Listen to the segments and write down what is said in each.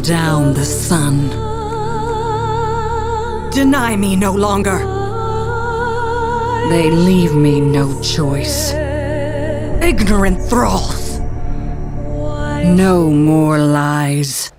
down the sun. Deny me no longer. They leave me no choice. Ignorant thralls. No more lies.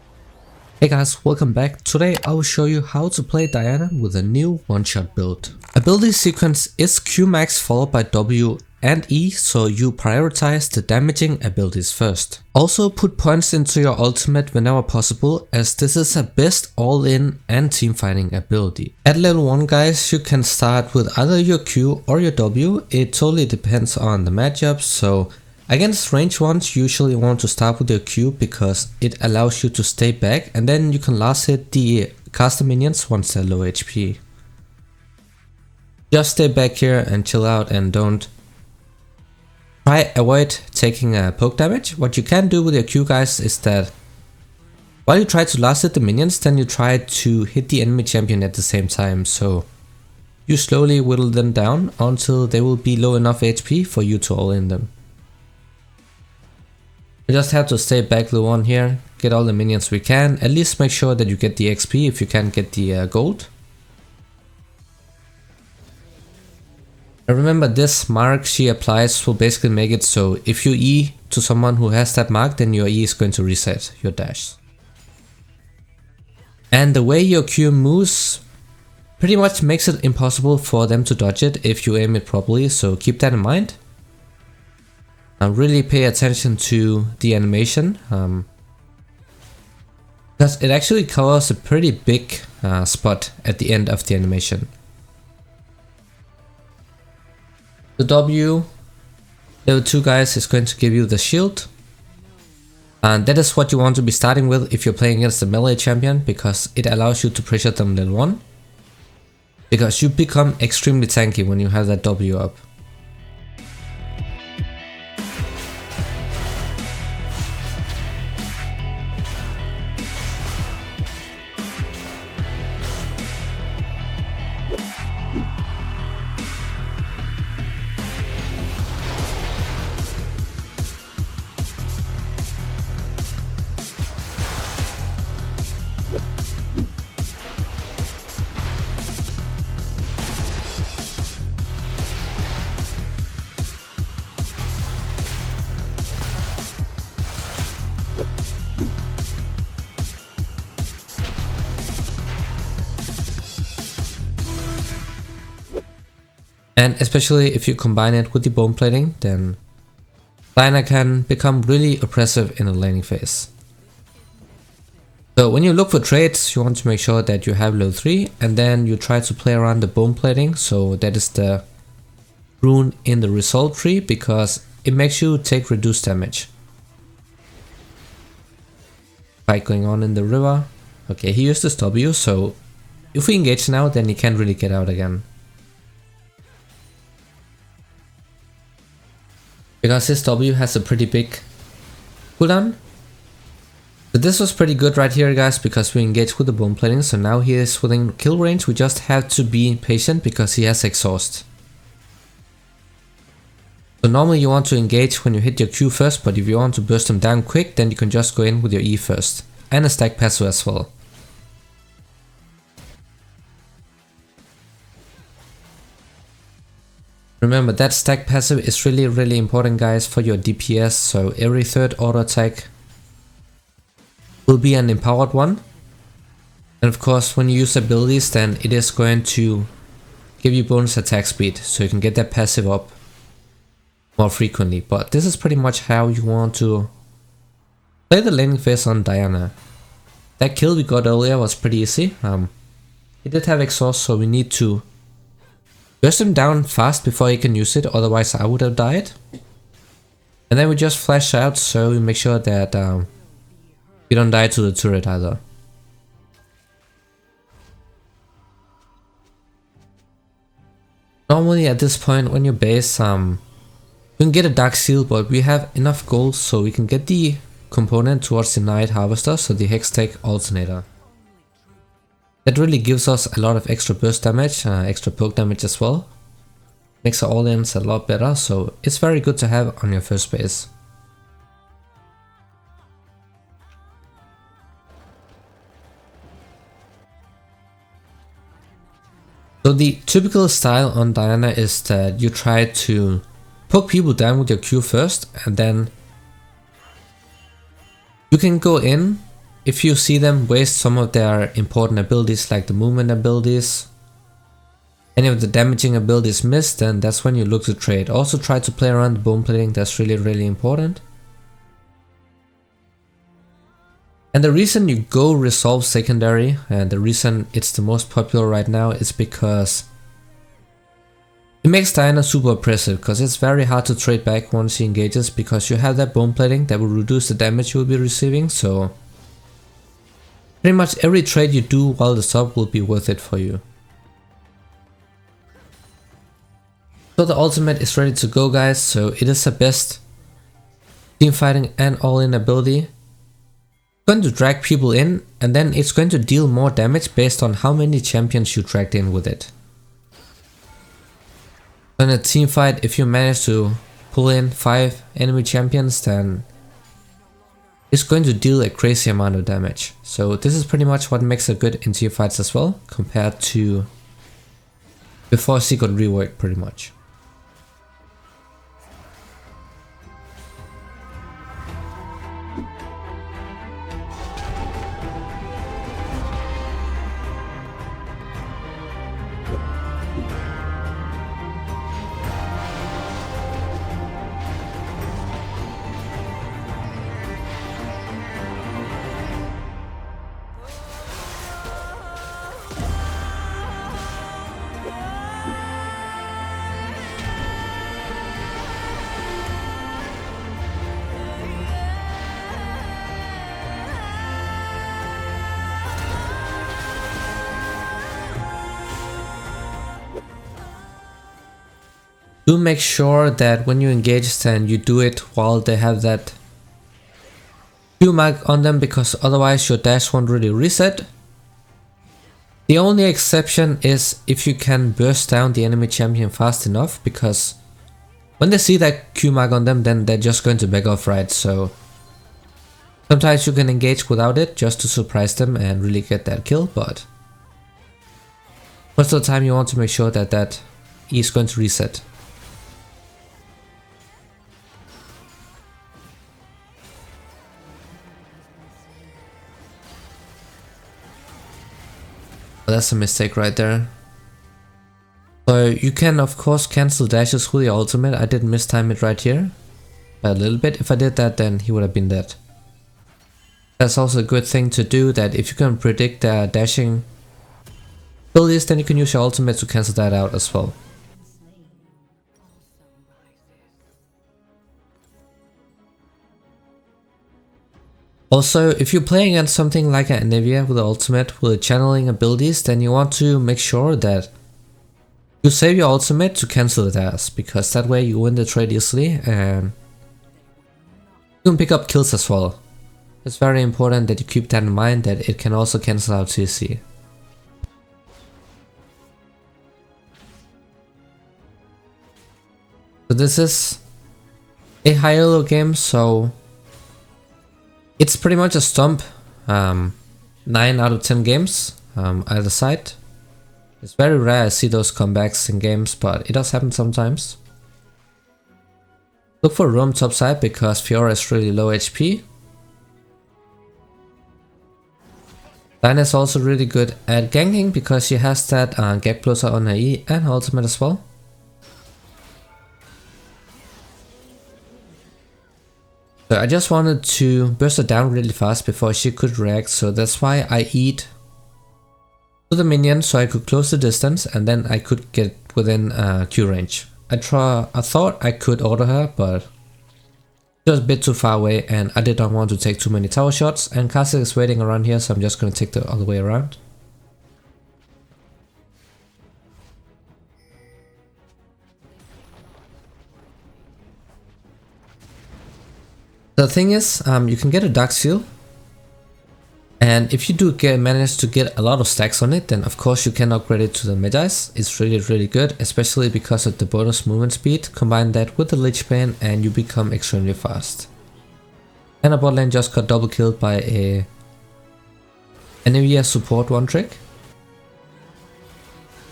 Hey guys, welcome back. Today I will show you how to play Diana with a new one-shot build. Ability sequence is Q-max followed by W and E, so you prioritize the damaging abilities first. Also put points into your ultimate whenever possible, as this is a best all-in and teamfighting ability. At level 1 guys, you can start with either your Q or your W, it totally depends on the matchup, so against range ones you usually want to start with your Q because it allows you to stay back and then you can last hit the caster minions once they're low HP. Just stay back here and chill out and don't avoid taking poke damage. What you can do with your Q guys is that while you try to last hit the minions, then you try to hit the enemy champion at the same time, so you slowly whittle them down until they will be low enough HP for you to all in them. You just have to stay back the one here, get all the minions we can, at least make sure that you get the XP if you can't get the gold. And remember, this mark she applies will basically make it so if you E to someone who has that mark, then your E is going to reset your dash. And the way your Q moves pretty much makes it impossible for them to dodge it if you aim it properly, so keep that in mind. Really pay attention to the animation, because it actually covers a pretty big spot at the end of the animation. The W, level 2 guys, is going to give you the shield, and that is what you want to be starting with if you're playing against the melee champion, because it allows you to pressure them level 1, because you become extremely tanky when you have that W up. And especially if you combine it with the bone plating, then Diana can become really oppressive in the laning phase. So when you look for traits, you want to make sure that you have level 3 and then you try to play around the bone plating, so that is the rune in the result tree, because it makes you take reduced damage. Fight going on in the river. Okay, he used his W, so if we engage now, then he can't really get out again. Because his W has a pretty big cooldown. So this was pretty good right here guys, because we engaged with the bone plating, so now he is within kill range. We just have to be patient because he has exhaust. So normally you want to engage when you hit your Q first, but if you want to burst him down quick, then you can just go in with your E first. And a stack passive as well. Remember, that stack passive is really important guys for your DPS, so every third auto attack will be an empowered one. And of course when you use abilities, then it is going to give you bonus attack speed, so you can get that passive up more frequently. But this is pretty much how you want to play the laning phase on Diana. That kill we got earlier was pretty easy. He did have exhaust, so we need to burst him down fast before he can use it, otherwise I would have died. And then we just flash out, so we make sure that you don't die to the turret either. Normally at this point when you base, you can get a Dark Seal, but we have enough gold so we can get the component towards the Night Harvester, so the Hextech Alternator. That really gives us a lot of extra burst damage, extra poke damage as well. Makes our all-ins a lot better, so it's very good to have on your first base. So the typical style on Diana is that you try to poke people down with your Q first, and then you can go in if you see them waste some of their important abilities like the movement abilities. Any of the damaging abilities missed, then that's when you look to trade. Also try to play around the bone plating, that's really important. And the reason you go resolve secondary, and the reason it's the most popular right now, is because it makes Diana super oppressive, because it's very hard to trade back once she engages, because you have that bone plating that will reduce the damage you will be receiving. So pretty much every trade you do while the sub will be worth it for you. So the ultimate is ready to go, guys. So it is the best team fighting and all-in ability. It's going to drag people in, and then it's going to deal more damage based on how many champions you dragged in with it. In a team fight, if you manage to pull in 5 enemy champions, then it's going to deal a crazy amount of damage. So this is pretty much what makes it good in team fights as well, compared to before she got reworked pretty much. Do make sure that when you engage, then you do it while they have that Q mark on them, because otherwise your dash won't really reset. The only exception is if you can burst down the enemy champion fast enough, because when they see that Q mark on them, then they're just going to back off, right? So sometimes you can engage without it just to surprise them and really get that kill, but most of the time you want to make sure that that E is going to reset. That's a mistake right there. So you can of course cancel dashes with your ultimate. I did mistime it right here by a little bit. If I did that, then he would have been dead. That's also a good thing to do, that if you can predict their dashing abilities, then you can use your ultimate to cancel that out as well. Also, if you're playing against something like an Anivia with the ultimate with channeling abilities, then you want to make sure that you save your ultimate to cancel the dash, because that way you win the trade easily and you can pick up kills as well. It's very important that you keep that in mind, that it can also cancel out CC. So this is a high elo game, so it's pretty much a stomp, 9 out of 10 games either side. It's very rare I see those comebacks in games, but it does happen sometimes. Look for roam top side because Fiora is really low HP. Diana is also really good at ganking because she has that gap closer on her E and her ultimate as well. So I just wanted to burst her down really fast before she could react, so that's why I eat to the minion so I could close the distance and then I could get within Q range. I thought I could auto her, but she was a bit too far away and I did not want to take too many tower shots, and Kha'Zix is waiting around here, so I'm just going to take the other way around. The thing is, you can get a Dark Seal, and if you do manage to get a lot of stacks on it, then of course you can upgrade it to the Mid-Ice. It's really good, especially because of the bonus movement speed. Combine that with the Lich Bane and you become extremely fast. And a bot lane just got double killed by a Anivia support one trick.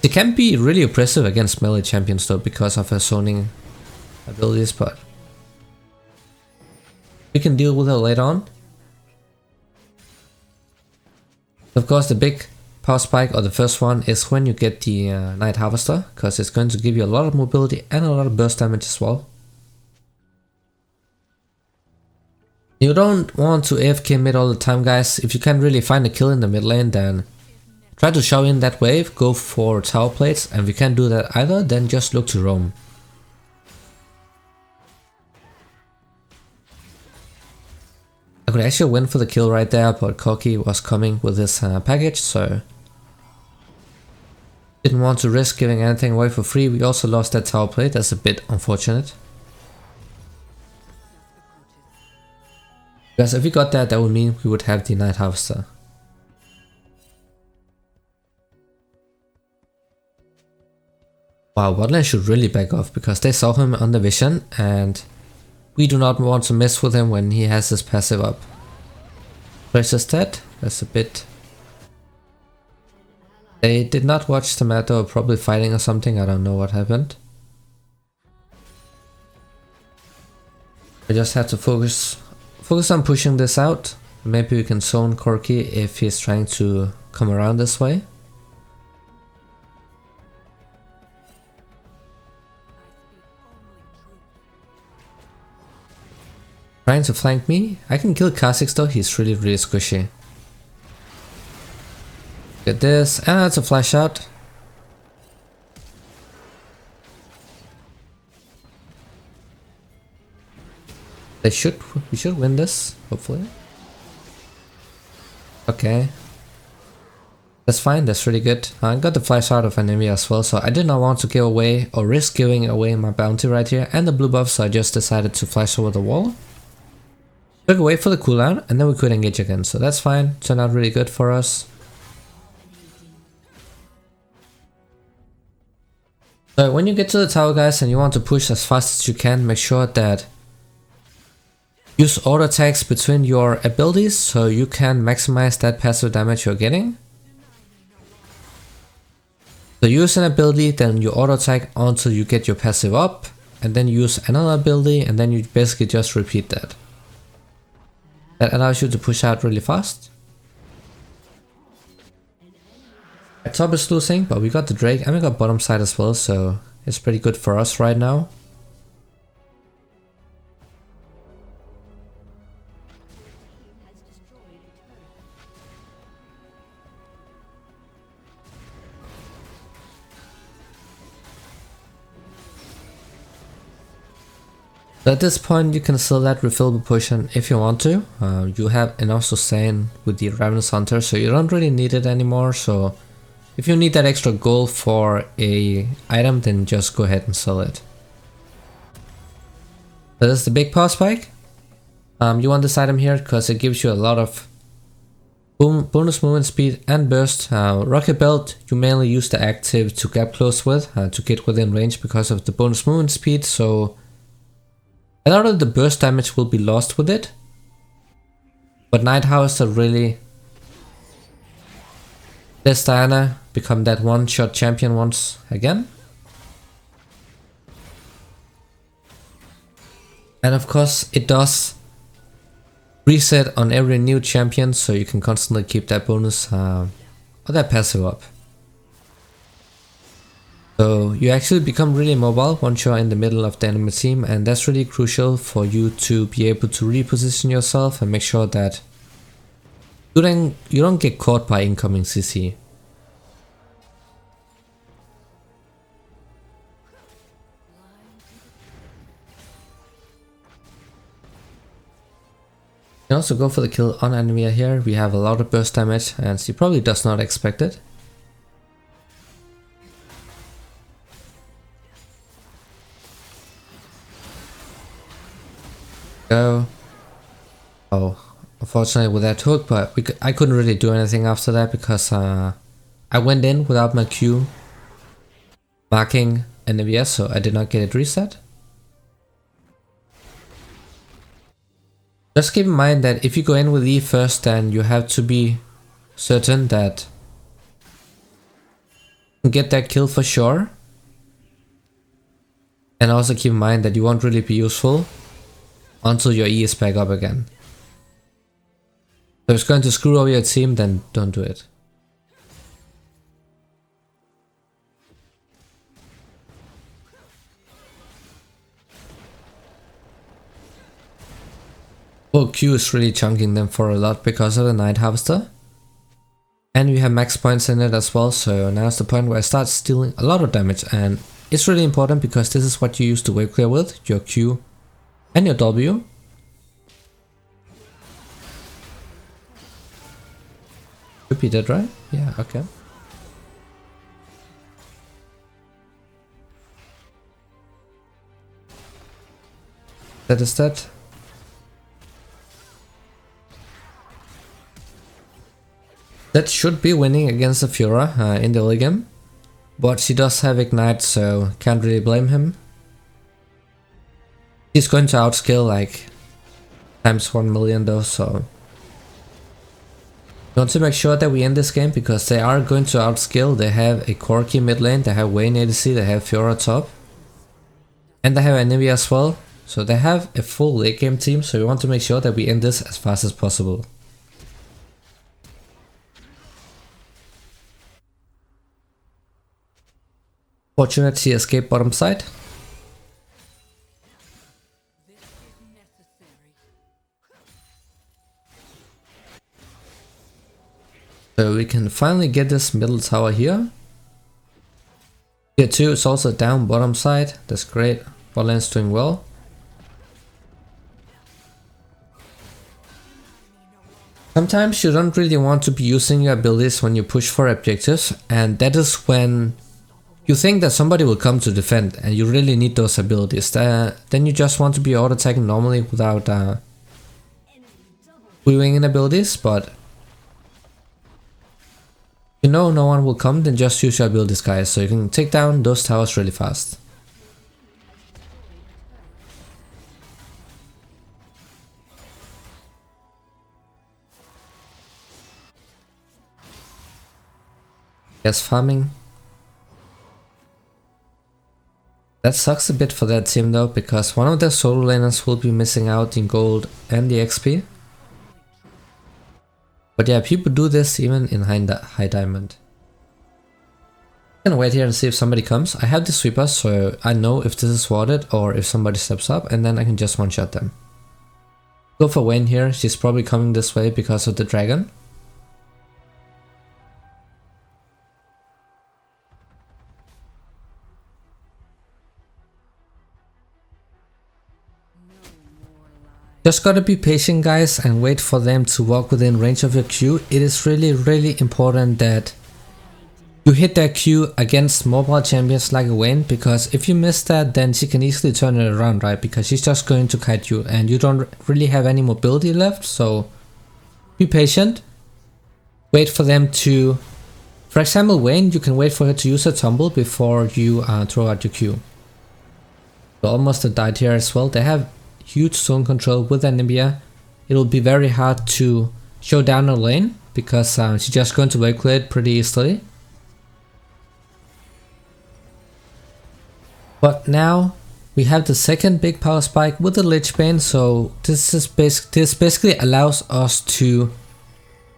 It can be really oppressive against melee champions though because of her zoning abilities, but we can deal with her later on. Of course, the big power spike, or the first one, is when you get the Night Harvester, because it's going to give you a lot of mobility and a lot of burst damage as well. You don't want to AFK mid all the time, guys. If you can't really find a kill in the mid lane, then try to shove in that wave, go for tower plates, and if you can't do that either, then just look to roam. I could actually win for the kill right there, but Corki was coming with his package, so didn't want to risk giving anything away for free. We also lost that tower plate, that's a bit unfortunate. Because if we got that, that would mean we would have the Night Harvester. Wow, botlane should really back off because they saw him on the vision and we do not want to mess with him when he has his passive up. Versus that, that's a bit... They did not watch the meta, or probably fighting or something, I don't know what happened. I just had to focus on pushing this out. Maybe we can zone Corki if he's trying to come around this way. Trying to flank me. I can kill Kha'Zix though, he's really squishy. Get this, and it's a flash out. We should win this, hopefully. Okay. That's fine, that's really good. I got the flash out of enemy as well, so I did not want to give away or risk giving away my bounty right here and the blue buff, so I just decided to flash over the wall. Took away for the cooldown and then we could engage again, so that's fine. Turned out really good for us. So when you get to the tower, guys, and you want to push as fast as you can, make sure that use auto attacks between your abilities so you can maximize that passive damage you're getting. So use an ability, then you auto attack until you get your passive up, and then use another ability, and then you basically just repeat that. That allows you to push out really fast. Our top is losing, but we got the Drake and we got bottom side as well, so it's pretty good for us right now. So at this point you can sell that refillable potion if you want to. You have enough sustain with the Ravenous Hunter, so you don't really need it anymore. So if you need that extra gold for a item, then just go ahead and sell it. So this is the big power spike. You want this item here because it gives you a lot of bonus movement speed and burst. Rocket Belt, you mainly use the active to gap close with, to get within range because of the bonus movement speed, so a lot of the burst damage will be lost with it. But Night Harvester really lets Diana become that one-shot champion once again. And of course it does reset on every new champion, so you can constantly keep that bonus or that passive up. So you actually become really mobile once you're in the middle of the enemy team, and that's really crucial for you to be able to reposition yourself and make sure that you don't get caught by incoming CC. You can also go for the kill on enemy here. We have a lot of burst damage and she probably does not expect it. Go. Oh, unfortunately with that hook, but I couldn't really do anything after that because I went in without my Q marking enemy, so I did not get it reset. Just keep in mind that if you go in with E first, then you have to be certain that get that kill for sure. And also keep in mind that you won't really be useful until your E is back up again. So if it's going to screw over your team, then don't do it. Well, Q is really chunking them for a lot because of the Night Harvester. And we have max points in it as well, so now's the point where I start stealing a lot of damage, and it's really important because this is what you use to wave clear with, your Q and your W. Should be dead, right? Yeah, okay. That is that. That should be winning against the Fiora in the early game, but she does have Ignite, so can't really blame him. He's going to outscale like times 1 million though, so we want to make sure that we end this game because they are going to outscale. They have a Corki mid lane, they have Vayne ADC, they have Fiora top, and they have Anivia as well, so they have a full late game team, so we want to make sure that we end this as fast as possible. Fortunate she escaped bottom side. So we can finally get this middle tower here. Tier 2 is also down bottom side. That's great. Bot lane's doing well. Sometimes you don't really want to be using your abilities when you push for objectives, and that is when you think that somebody will come to defend and you really need those abilities. Then you just want to be auto-attacking normally without weaving in abilities, but you know no one will come, then just use your abilities, guys, so you can take down those towers really fast. Yes, farming. That sucks a bit for that team though, because one of their solo laners will be missing out in gold and the XP. But yeah, people do this even in high diamond. I'm gonna wait here and see if somebody comes. I have the sweeper, so I know if this is warded or if somebody steps up, and then I can just one-shot them. Go for Vayne here, she's probably coming this way because of the dragon. Just gotta be patient, guys, and wait for them to walk within range of your Q. It is really important that you hit that Q against mobile champions like Vayne, because if you miss that, then she can easily turn it around, right? Because she's just going to kite you and you don't really have any mobility left, so be patient. Wait for them to, for example Vayne, you can wait for her to use her tumble before you throw out your Q. So almost died here as well. They have huge zone control with Anivia. It'll be very hard to show down her lane because she's just going to wave clear it pretty easily. But now we have the second big power spike with the Lich Bane, so this basically allows us to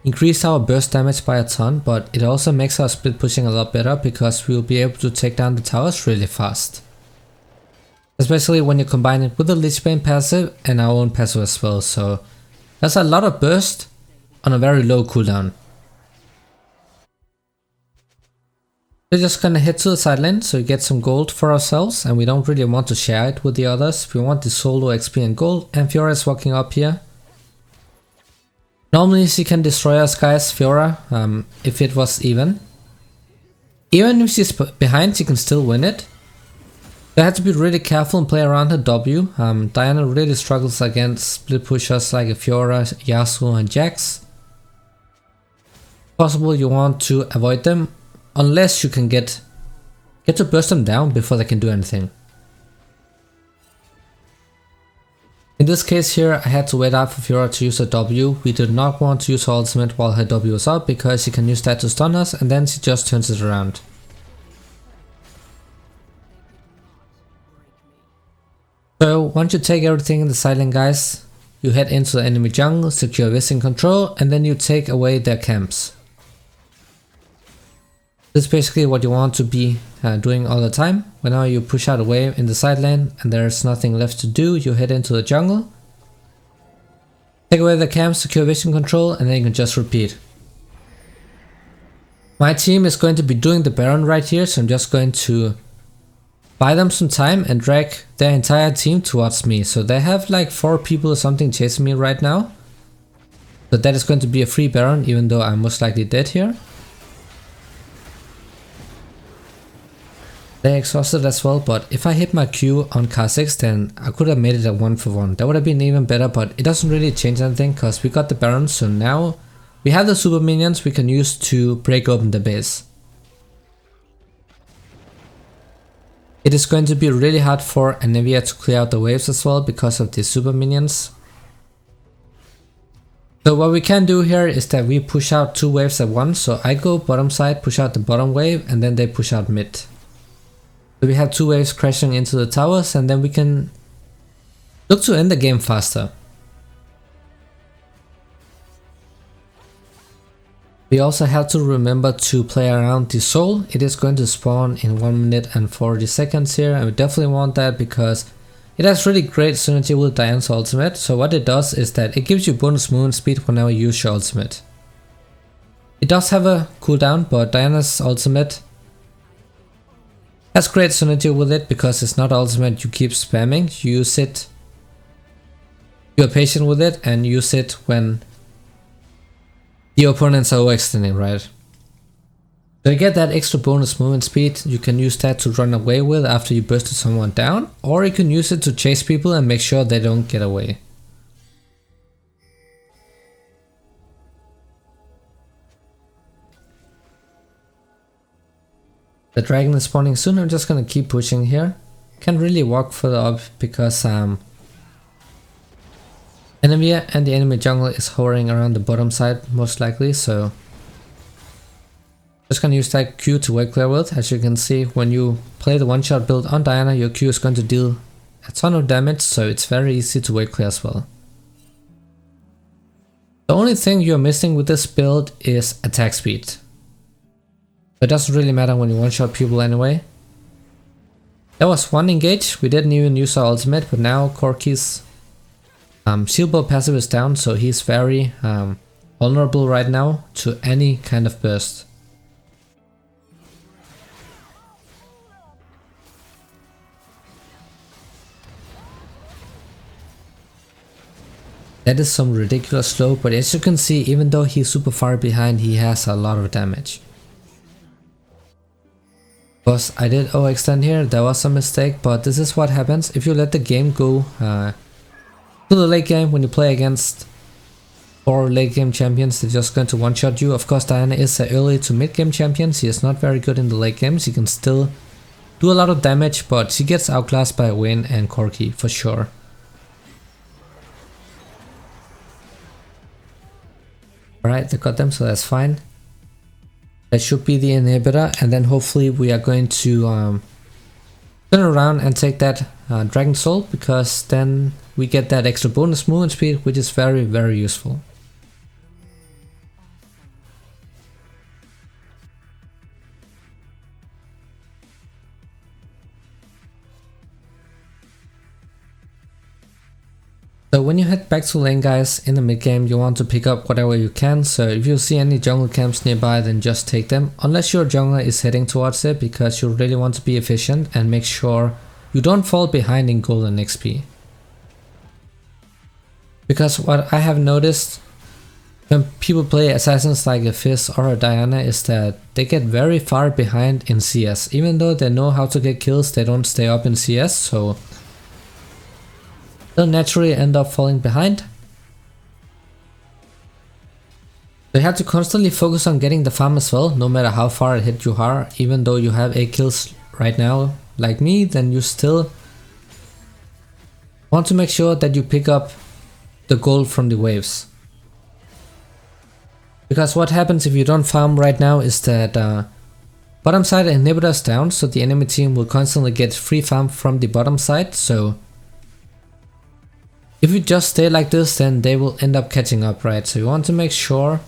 increase our burst damage by a ton, but it also makes our split pushing a lot better because we'll be able to take down the towers really fast. Especially when you combine it with the Lich Bane passive and our own passive as well, so that's a lot of burst on a very low cooldown. We're just gonna head to the side lane so we get some gold for ourselves, and we don't really want to share it with the others. We want the solo XP and gold, and Fiora is walking up here. Normally she can destroy us, guys, Fiora, if it was even. Even if she's behind, she can still win it. You have to be really careful and play around her W. Diana really struggles against split pushers like Fiora, Yasuo and Jax. Possible you want to avoid them unless you can get to burst them down before they can do anything. In this case here, I had to wait out for Fiora to use her W. We did not want to use her ultimate while her W was up because she can use that to stun us and then she just turns it around. So once you take everything in the side lane, guys, you head into the enemy jungle, secure Vision control, and then you take away their camps. This is basically what you want to be doing all the time. Whenever you push out a wave in the side lane and there's nothing left to do, you head into the jungle, take away the camps, secure Vision control, and then you can just repeat. My team is going to be doing the Baron right here, so I'm just going to buy them some time and drag their entire team towards me. So they have like 4 people or something chasing me right now. So that is going to be a free Baron, even though I'm most likely dead here. They're exhausted as well, but if I hit my Q on Kha'Zix, then I could have made it a 1-for-1. That would have been even better, but it doesn't really change anything because we got the Baron, so now we have the super minions we can use to break open the base. It is going to be really hard for Anivia to clear out the waves as well because of the super minions. So what we can do here is that we push out 2 waves at once. So I go bottom side, push out the bottom wave, and then they push out mid. So we have 2 waves crashing into the towers, and then we can look to end the game faster. We also have to remember to play around the soul. It is going to spawn in 1 minute and 40 seconds here, and we definitely want that because it has really great synergy with Diana's ultimate. So what it does is that it gives you bonus movement speed whenever you use your ultimate. It does have a cooldown, but Diana's ultimate has great synergy with it because it's not ultimate you keep spamming. You use it, you're patient with it, and use it when the opponents are overextending, right? So you get that extra bonus movement speed. You can use that to run away with after you bursted someone down, or you can use it to chase people and make sure they don't get away. The dragon is spawning soon. I'm just gonna keep pushing here. Can't really walk further up because Anivia and the enemy jungle is hovering around the bottom side most likely, so just gonna use that Q to wave clear with. As you can see, when you play the one-shot build on Diana, your Q is going to deal a ton of damage, so it's very easy to wave clear as well. The only thing you're missing with this build is attack speed. It doesn't really matter when you one-shot people anyway. There was 1 engage, we didn't even use our ultimate, but now Corki's shield ball passive is down, so he's very vulnerable right now to any kind of burst. That is some ridiculous slow, but as you can see, even though he's super far behind, he has a lot of damage. Because I did overextend here, that was a mistake, but this is what happens if you let the game go to the late game. When you play against 4 late game champions, they're just going to one-shot you. Of course, Diana is an early to mid game champion. She is not very good in the late games. She can still do a lot of damage, but she gets outclassed by Wayne and Corki for sure. Alright, they got them, so that's fine. That should be the inhibitor, and then hopefully we are going to turn around and take that Dragon Soul, because then we get that extra bonus movement speed, which is very, very useful. So when you head back to lane, guys, in the mid game, you want to pick up whatever you can. So if you see any jungle camps nearby, then just take them, unless your jungler is heading towards it, because you really want to be efficient and make sure you don't fall behind in gold and XP. Because what I have noticed when people play assassins like a Fizz or a Diana is that they get very far behind in CS. Even though they know how to get kills, they don't stay up in CS, so they'll naturally end up falling behind. So you have to constantly focus on getting the farm as well, no matter how far ahead you are. Even though you have 8 kills right now, like me, then you still want to make sure that you pick up the gold from the waves. Because what happens if you don't farm right now is that bottom side inhibitor is down, so the enemy team will constantly get free farm from the bottom side. So If you just stay like this, then they will end up catching up, right? So you want to make sure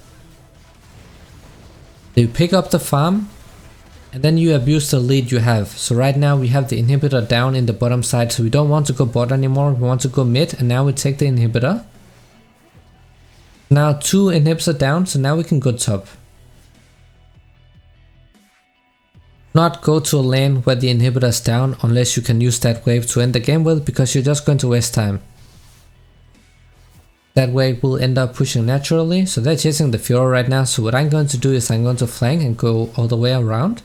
that you pick up the farm and then you abuse the lead you have. So right now we have the inhibitor down in the bottom side, so we don't want to go bot anymore, we want to go mid, and now we take the inhibitor. Now 2 inhibs are down, so now we can go top. Not go to a lane where the inhibitor is down unless you can use that wave to end the game with, because you're just going to waste time. That wave will end up pushing naturally, so they're chasing the Fiora right now, so what I'm going to do is I'm going to flank and go all the way around.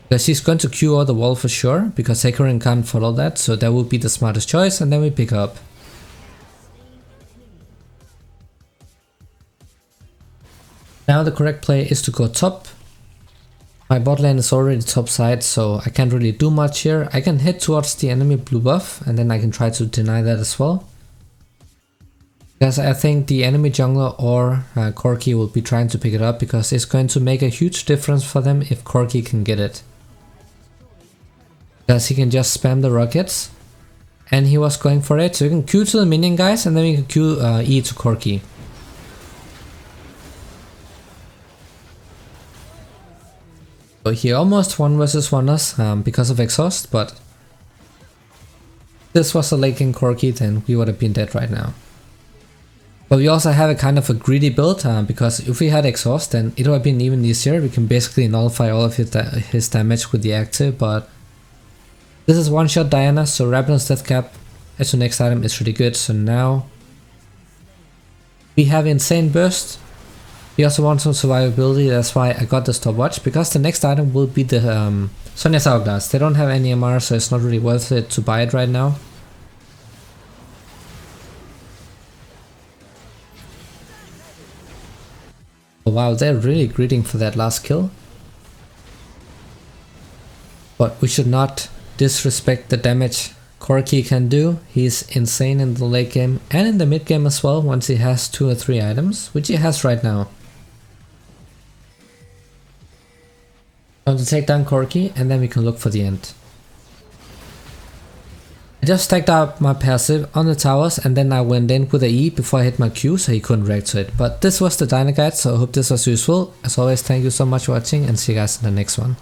Because he's going to Q all the wall for sure, because Hecarim can't follow that, so that would be the smartest choice, and then we pick up. Now the correct play is to go top. My bot lane is already top side, so I can't really do much here. I can head towards the enemy blue buff, and then I can try to deny that as well. Because I think the enemy jungler or Corki will be trying to pick it up, because it's going to make a huge difference for them if Corki can get it. Because he can just spam the rockets, and he was going for it, so you can Q to the minion guys, and then you can Q E to Corki. So he almost 1 versus 1 us because of exhaust, but if this was a late game Corki, then we would have been dead right now. But we also have a kind of a greedy build, because if we had exhaust, then it would have been even easier. We can basically nullify all of his damage with the active, but this is one shot Diana, so Rabadon's death cap as the next item is really good. So now we have insane burst. We also want some survivability, that's why I got the stopwatch, because the next item will be the Sonya's Hourglass. They don't have any MR, so it's not really worth it to buy it right now. Oh wow, they're really greeting for that last kill. But we should not disrespect the damage Corki can do. He's insane in the late game and in the mid game as well, once he has 2 or 3 items, which he has right now. Time to take down Corki, and then we can look for the end. I just stacked up my passive on the towers, and then I went in with a E before I hit my Q, so he couldn't react to it. But this was the Dyna guide, so I hope this was useful. As always, thank you so much for watching, and see you guys in the next one.